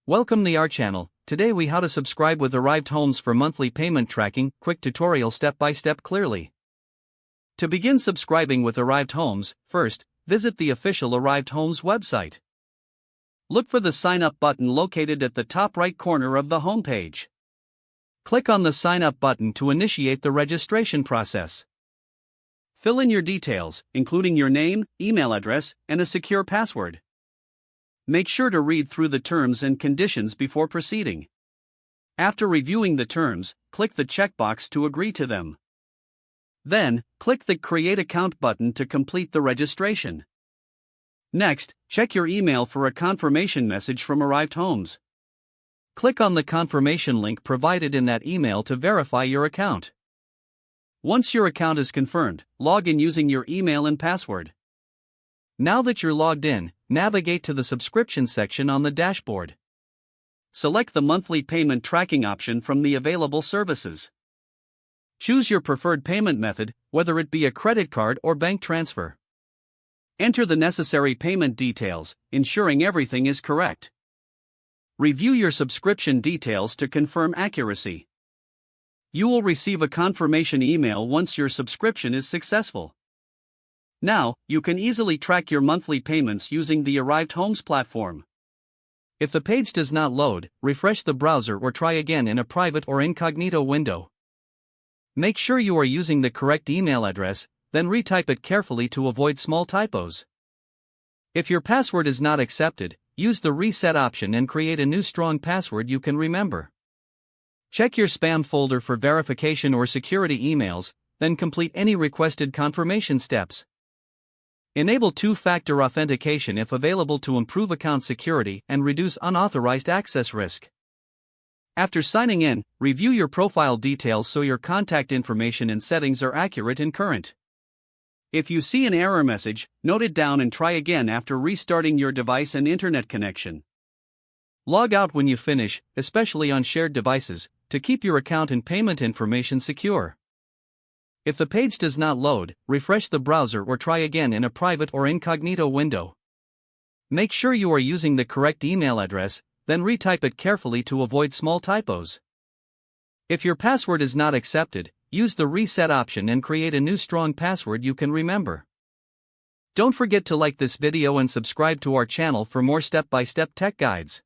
Welcome to our channel. Today we how to subscribe with Arrived Homes for monthly payment tracking, quick tutorial step by step clearly. To begin subscribing with Arrived Homes, first, visit the official Arrived Homes website. Look for the sign up button located at the top right corner of the homepage. Click on the sign up button to initiate the registration process. Fill in your details, including your name, email address, and a secure password. Make sure to read through the terms and conditions before proceeding. After reviewing the terms, click the checkbox to agree to them. Then, click the Create Account button to complete the registration. Next, check your email for a confirmation message from Arrived Homes. Click on the confirmation link provided in that email to verify your account. Once your account is confirmed, log in using your email and password. Now that you're logged in, navigate to the subscription section on the dashboard. Select the monthly payment tracking option from the available services. Choose your preferred payment method, whether it be a credit card or bank transfer. Enter the necessary payment details, ensuring everything is correct. Review your subscription details to confirm accuracy. You will receive a confirmation email once your subscription is successful. Now, you can easily track your monthly payments using the Arrived Homes platform. If the page does not load, refresh the browser or try again in a private or incognito window. Make sure you are using the correct email address, then retype it carefully to avoid small typos. If your password is not accepted, use the reset option and create a new strong password you can remember. Check your spam folder for verification or security emails, then complete any requested confirmation steps. Enable two-factor authentication if available to improve account security and reduce unauthorized access risk. After signing in, review your profile details so your contact information and settings are accurate and current. If you see an error message, note it down and try again after restarting your device and internet connection. Log out when you finish, especially on shared devices, to keep your account and payment information secure. If the page does not load, refresh the browser or try again in a private or incognito window. Make sure you are using the correct email address, then retype it carefully to avoid small typos. If your password is not accepted, use the reset option and create a new strong password you can remember. Don't forget to like this video and subscribe to our channel for more step-by-step tech guides.